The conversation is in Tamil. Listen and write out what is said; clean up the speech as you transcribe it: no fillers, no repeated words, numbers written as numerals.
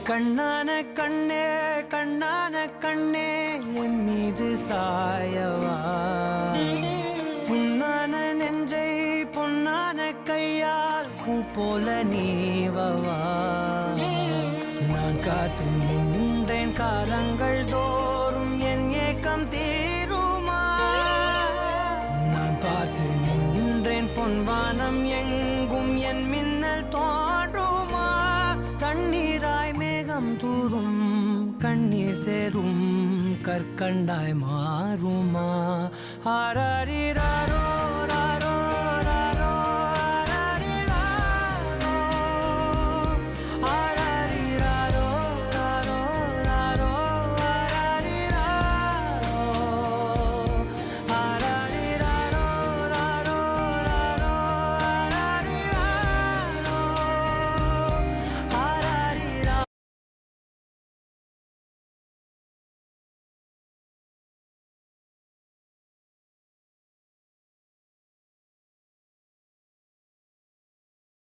கண்ணான கண்ணே கண்ணான கண்ணே என் மீது சாயவா புண்ணான நெஞ்சை பொன்னான கையால் பூ போல நீவவா நான் காத்து நின்றேன் காலங்கள் தோறும் என் ஏக்கம் தீருமா நான் பார்த்து நின்றேன் பொன்வானம் எங்கும் என் மின்னல் தோன்றுமா தண்ணீராய் மேகம் தூரும் கண்ணீர் சேரும் கற்கண்டாய் மாறுமா ஆராரிராரோ